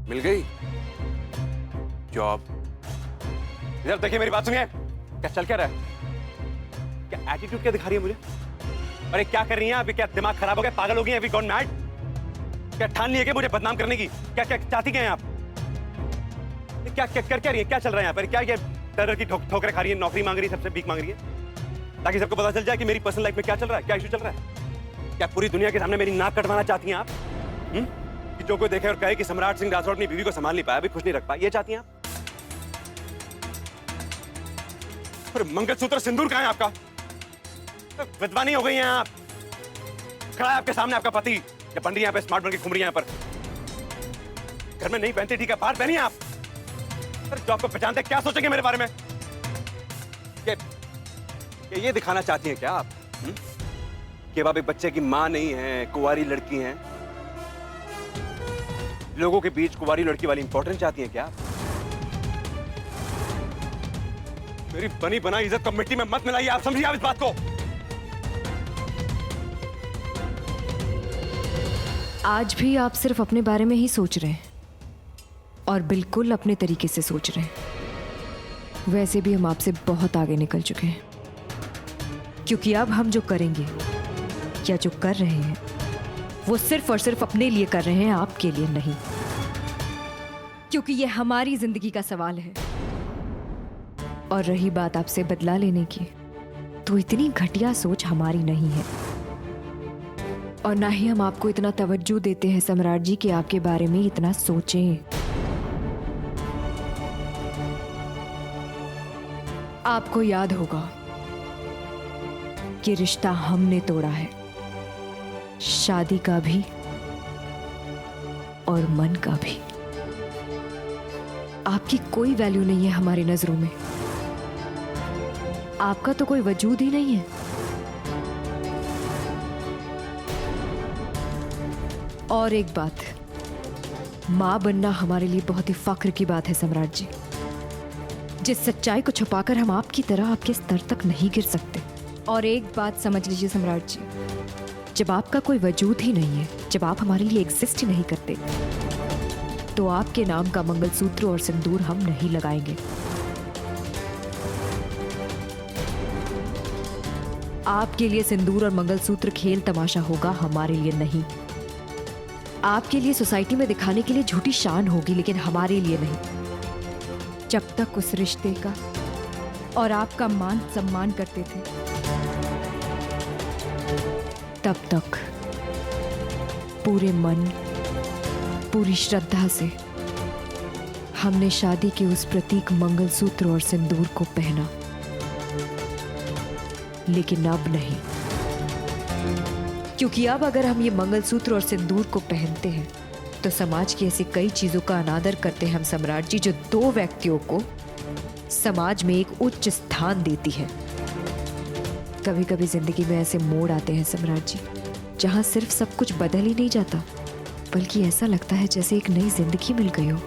मिल गई जॉब। इधर देखिए, मेरी बात सुनिए। क्या चल क्या रहा है? क्या एटीट्यूड क्या दिखा रही है मुझे? अरे क्या कर रही हैं आप? क्या दिमाग खराब हो गया? पागल हो गई हैं? अभी गॉन मैड? क्या ठान लिया क्या मुझे बदनाम करने की? क्या क्या चाहती क्या हैं आप? क्या क्या कर क्या रही है? क्या चल रहा है यहाँ पर? क्या ये टेरर की ठोकरें खा रही है, नौकरी मांग रही है, सबसे भीख मांग रही है, ताकि सबको पता चल जाए कि मेरी पर्सनल लाइफ में क्या चल रहा है, क्या इशू चल रहा है? क्या पूरी दुनिया के सामने मेरी नाक कटवाना चाहती हैं आप? कि जो कोई देखे और कहे कि सम्राट सिंह राठौड़ अपनी बीवी को संभाल नहीं पाया, अभी खुश नहीं रख पाया, ये चाहती हैं आप? अरे मंगलसूत्र सिंदूर कहाँ है आपका? विधवा नहीं हो गई हैं आप? खड़ा है आपके सामने आपका पति, या बन रही है यहाँ पे स्मार्ट बन के घूम रही है यहाँ पर। घर में नहीं पहनती ठीक है, बाहर पहनिए आप। अरे जो आपको पहचानते क्या सोचेंगे मेरे बारे में? ये दिखाना चाहती हैं क्या आप? कि आप एक बच्चे की मां नहीं है, कुंवारी लड़की हैं? लोगों के बीच कुंवारी लड़की वाली इंपॉर्टेंस चाहती हैं क्या आप? मेरी बनी बनाई इज्जत को मिट्टी में मत मिलाइए, आप समझिए आप इस बात को। आज भी आप सिर्फ अपने बारे में ही सोच रहे हैं और बिल्कुल अपने तरीके से सोच रहे हैं। वैसे भी हम आपसे बहुत आगे निकल चुके हैं, क्योंकि अब हम जो करेंगे या जो कर रहे हैं वो सिर्फ और सिर्फ अपने लिए कर रहे हैं, आपके लिए नहीं। क्योंकि ये हमारी जिंदगी का सवाल है। और रही बात आपसे बदला लेने की, तो इतनी घटिया सोच हमारी नहीं है, और ना ही हम आपको इतना तवज्जो देते हैं सम्राट जी कि आपके बारे में इतना सोचें। आपको याद होगा कि रिश्ता हमने तोड़ा है, शादी का भी और मन का भी। आपकी कोई वैल्यू नहीं है हमारी नजरों में, आपका तो कोई वजूद ही नहीं है। और एक बात, मां बनना हमारे लिए बहुत ही फख्र की बात है सम्राट जी, जिस सच्चाई को छुपाकर हम आपकी तरह आपके स्तर तक नहीं गिर सकते। और एक बात समझ लीजिए सम्राट जी, जब आपका कोई वजूद ही नहीं है, जब आप हमारे लिए एग्जिस्ट ही नहीं करते, तो आपके नाम का मंगलसूत्र और सिंदूर हम नहीं लगाएंगे। आपके लिए सिंदूर और मंगलसूत्र खेल तमाशा होगा, हमारे लिए नहीं। आपके लिए सोसाइटी में दिखाने के लिए झूठी शान होगी, लेकिन हमारे लिए नहीं। जब तक उस रिश्ते का और आपका मान सम्मान करते थे, तब तक पूरे मन पूरी श्रद्धा से हमने शादी के उस प्रतीक मंगलसूत्र और सिंदूर को पहना, लेकिन अब नहीं। क्योंकि अब अगर हम ये मंगलसूत्र और सिंदूर को पहनते हैं तो समाज की ऐसी कई चीजों का अनादर करते हैं हम सम्राट जी, जो दो व्यक्तियों को समाज में एक उच्च स्थान देती है। कभी कभी जिंदगी में ऐसे मोड़ आते हैं सम्राट जी, जहां सिर्फ सब कुछ बदल ही नहीं जाता, बल्कि ऐसा लगता है जैसे एक नई जिंदगी मिल गई हो।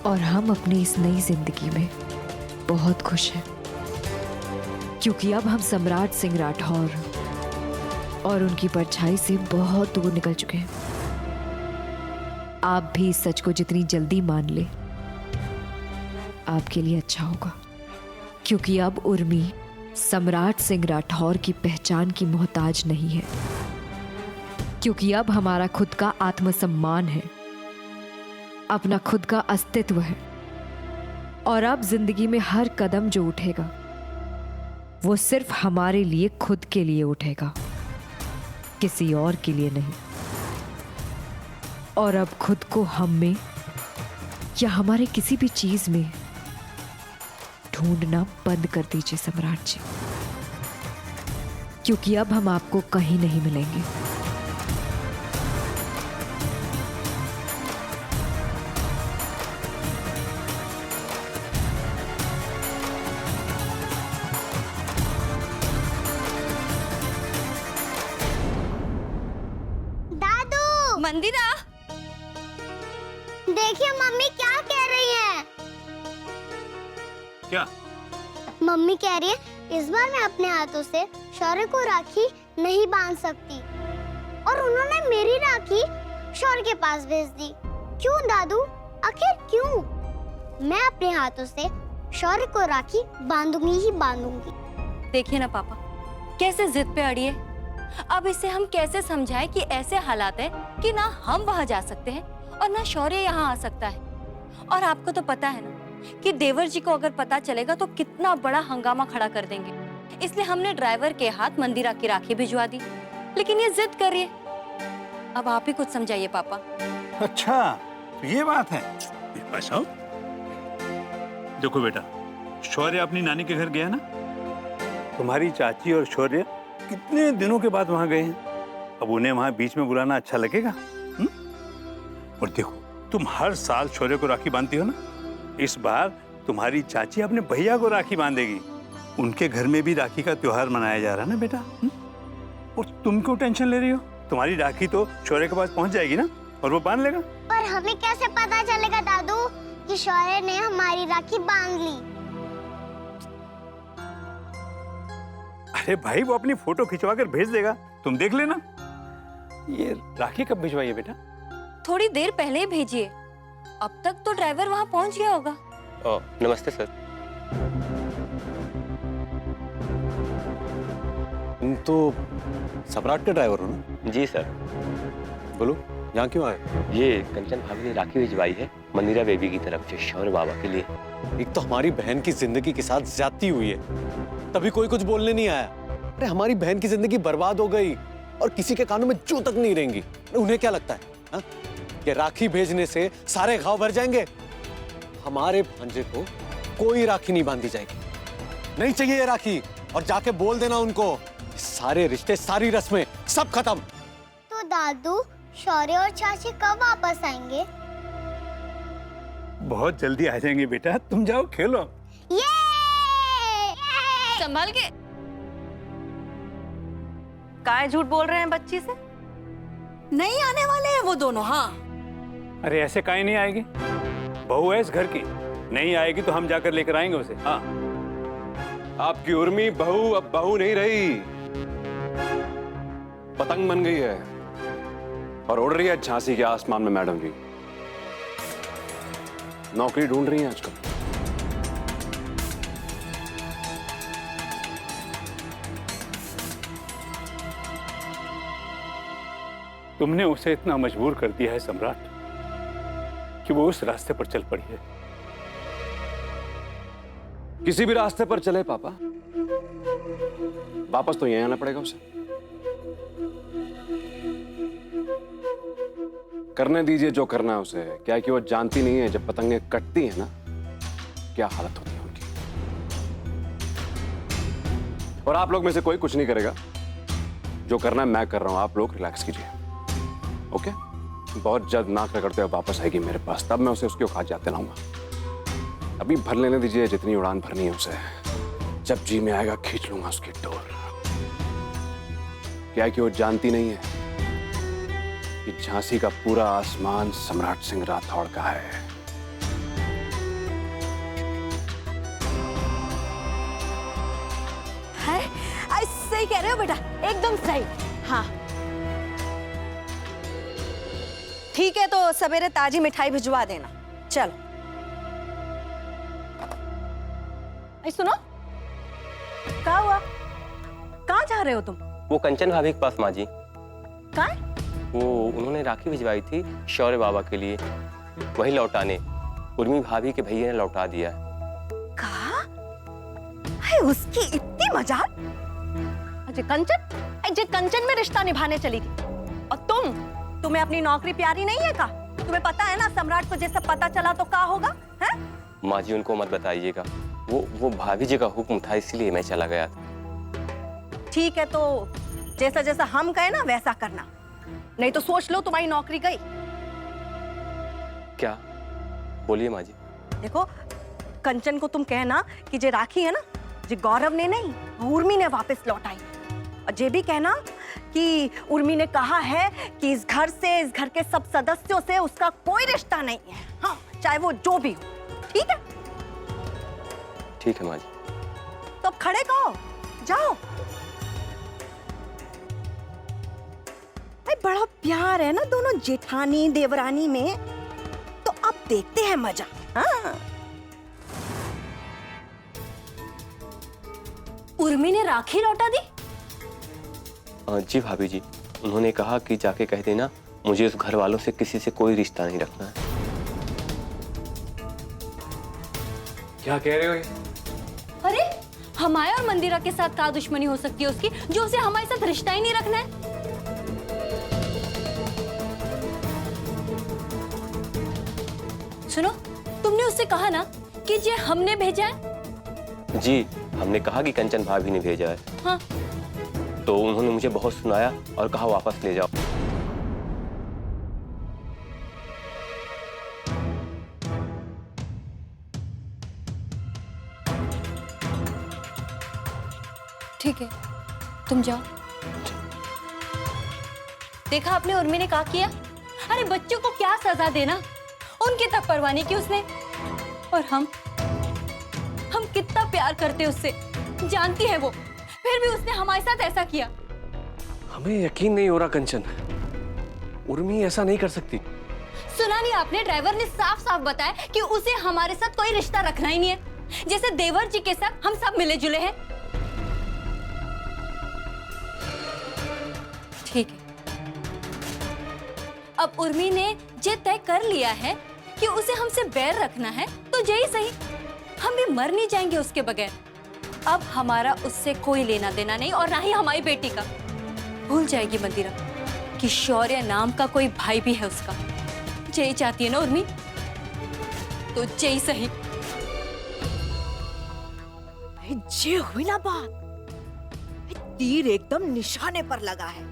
और हम अपनी इस नई जिंदगी में बहुत खुश हैं, क्योंकि अब हम सम्राट सिंह राठौर और उनकी परछाई से बहुत दूर निकल चुके हैं। आप भी इस सच को जितनी जल्दी मान ले, आपके लिए अच्छा होगा, क्योंकि अब उर्मी सम्राट सिंह राठौर की पहचान की मोहताज नहीं है। क्योंकि अब हमारा खुद का आत्मसम्मान है, अपना खुद का अस्तित्व है, और अब जिंदगी में हर कदम जो उठेगा वो सिर्फ हमारे लिए, खुद के लिए उठेगा, किसी और के लिए नहीं। और अब खुद को हम में या हमारे किसी भी चीज में ढूंढना बंद कर दीजिए सम्राट जी, क्योंकि अब हम आपको कहीं नहीं मिलेंगे। मंदिरा, देखिए मम्मी क्या कह रही है। क्या? मम्मी कह रही है इस बार मैं अपने हाथों से शौर्य को राखी नहीं बांध सकती, और उन्होंने मेरी राखी शौर्य के पास भेज दी। क्यों दादू, आखिर क्यों? मैं अपने हाथों से शौर्य को राखी बांधूंगी ही बांधूंगी। देखिए ना पापा, कैसे जिद पे अड़ी है। अब इसे हम कैसे समझाएं कि ऐसे हालात है कि ना हम वहां जा सकते हैं और ना शौर्य यहाँ आ सकता है। और आपको तो पता है ना कि देवर जी को अगर पता चलेगा तो कितना बड़ा हंगामा खड़ा कर देंगे। इसलिए हमने ड्राइवर के हाथ मंदिरा की राखी भिजवा दी, लेकिन ये जिद कर रही है। अब आप ही कुछ समझाइए पापा। अच्छा, तो ये बात है। बस आओ। देखो बेटा, शौर्य अपनी नानी के घर गया ना, तुम्हारी चाची और शौर्य कितने दिनों के बाद वहां गए हैं। अब उन्हें वहां बीच में बुलाना अच्छा लगेगा? और देखो, तुम हर साल शौर्य को राखी बांधती हो ना, इस बार तुम्हारी चाची अपने भैया को राखी बांधेगी। उनके घर में भी राखी का त्योहार मनाया जा रहा है ना बेटा। और तुम क्यों टेंशन ले रही हो? तुम्हारी राखी तो शौर्य के पास पहुंच जाएगी ना, और वो बांध लेगा। पर हमें कैसे पता चलेगा दादू कि शौर्य ने हमारी राखी बांध ली? अरे भाई, वो अपनी फोटो खिंचवा कर भेज देगा, तुम देख लेना। ये राखी कब भिजवाइए बेटा? थोड़ी देर पहले ही भेजिए। अब तक तो ड्राइवर वहां पहुंच गया होगा। नमस्ते सर। तुम तो सम्राट के ड्राइवर हो ना? जी सर। बोलो, यहाँ क्यों आए? ये कंचन भाभी ने राखी भिजवाई है मंदिरा बेबी की तरफ से शौर्य बाबा के लिए। एक तो हमारी बहन की जिंदगी के साथ ज्यादती हुई है, तभी कोई कुछ बोलने नहीं आया। अरे हमारी बहन की जिंदगी बर्बाद हो गई और किसी के कानों में जू तक नहीं रहेंगी। उन्हें क्या लगता है हा? कि राखी भेजने से सारे घाव भर जाएंगे? हमारे भांजे को कोई राखी नहीं बांधी जाएगी। नहीं चाहिए ये राखी। और जाके बोल देना उनको, सारे रिश्ते, सारी रस्में सब खत्म। तो दादू, शौर्य और चाची कब वापस आएंगे? बहुत जल्दी आ जाएंगे बेटा, तुम जाओ खेलो। ये! संभाल के। काय झूठ बोल रहे हैं बच्ची से? नहीं आने वाले हैं वो दोनों। हाँ, अरे ऐसे काहे नहीं आएगी? बहू है इस घर की, नहीं आएगी तो हम जाकर लेकर आएंगे उसे। हाँ, आपकी उर्मी बहू अब बहू नहीं रही, पतंग बन गई है और उड़ रही है झांसी के आसमान में। मैडम जी नौकरी ढूंढ रही हैं आजकल। तुमने उसे इतना मजबूर कर दिया है सम्राट कि वो उस रास्ते पर चल पड़ी है। किसी भी रास्ते पर चले पापा, वापस तो यहीं आना पड़ेगा उसे। करने दीजिए जो करना है उसे। क्या कि वो जानती नहीं है जब पतंगें कटती हैं ना, क्या हालत होती है उनकी। और आप लोग में से कोई कुछ नहीं करेगा। जो करना है मैं कर रहा हूं, आप लोग रिलैक्स कीजिए। ओके? बहुत जल्द नाक रगड़ते हुए वापस आएगी मेरे पास, तब मैं उसे उसके औकात जाते लाऊंगा। अभी भर लेने दीजिए जितनी उड़ान भरनी है उसे। जब जी में आएगा खींच लूंगा उसकी डोर। क्या कि वो जानती नहीं है कि झांसी का पूरा आसमान सम्राट सिंह राठौड़ का है। सही कह रहे हो बेटा, एकदम सही। हाँ ठीक है, तो सवेरे ताजी मिठाई भिजवा देना। चलो। सुनो, क्या हुआ? कहाँ जा रहे हो तुम? वो कंचन भाभी के पास माँ जी। कहाँ? वो उन्होंने राखी भिजवाई थी शौर्य बाबा के लिए, वही लौटाने। उर्मी भाभी के भैया ने लौटा दिया। कहा? उसकी इतनी मजाक। अजय कंचन में रिश्ता निभाने चली थी, और तुम्हें अपनी नौकरी प्यारी नहीं है का? तुम्हें पता है ना सम्राट को जैसे पता चला तो क्या होगा? हैं? माँ जी उनको मत बताइएगा, वो भाभी जी का हुक्म था, इसलिए मैं चला गया था। ठीक है, तो जैसा जैसा हम कहे ना वैसा करना, नहीं तो सोच लो तुम्हारी नौकरी गई। क्या? बोलिए माँ जी। देखो, कंचन को तुम कहना कि जे राखी है ना, जे गौरव ने नहीं उर्मी ने वापस लौटाई। और ये भी कहना कि उर्मी ने कहा है कि इस घर से, इस घर के सब सदस्यों से उसका कोई रिश्ता नहीं है। हाँ, चाहे वो जो भी हो। ठीक है? ठीक है माँ जी। तो अब खड़े कहो, जाओ। बड़ा प्यार है ना दोनों जेठानी देवरानी में। देखते हैं मजा। हाँ। उर्मी ने राखी लौटा दी? जी भाभी जी, उन्होंने कहा कि जाके कह देना मुझे उस घर वालों से किसी से कोई रिश्ता नहीं रखना है। क्या कह रहे हो ये? अरे हमारे और मंदिरा के साथ क्या दुश्मनी हो सकती है उसकी, जो उसे हमारे साथ रिश्ता ही नहीं रखना है? सुनो, तुमने उससे कहा ना कि ये हमने भेजा है? जी, हमने कहा कि कंचन भाभी ने भेजा है। हाँ। तो उन्होंने मुझे बहुत सुनाया और कहा वापस ले जाओ। ठीक है, तुम जाओ। देखा आपने उर्मी ने क्या किया? अरे बच्चों को क्या सजा देना, उनकी तक परवाह नहीं की उसने। और हम कितना प्यार करते उससे, जानती है वो, फिर भी उसने हमारे साथ ऐसा किया। हमें यकीन नहीं हो रहा कंचन, उर्मी ऐसा नहीं कर सकती। सुना नहीं आपने? ड्राइवर ने साफ साफ बताया कि उसे हमारे साथ कोई रिश्ता रखना ही नहीं है, जैसे देवर जी के साथ हम सब मिले जुले हैं। ठीक है, अब उर्मी ने ये तय कर लिया है कि उसे हमसे बैर रखना है, तो यही सही, हम भी मर नहीं जाएंगे उसके बगैर। अब हमारा उससे कोई लेना देना नहीं, और ना ही हमारी बेटी का। भूल जाएगी मंदिरा कि शौर्य नाम का कोई भाई भी है उसका। यही चाहती है ना उर्मी, तो यही सही। ये हुई ना बात, तीर एकदम निशाने पर लगा है।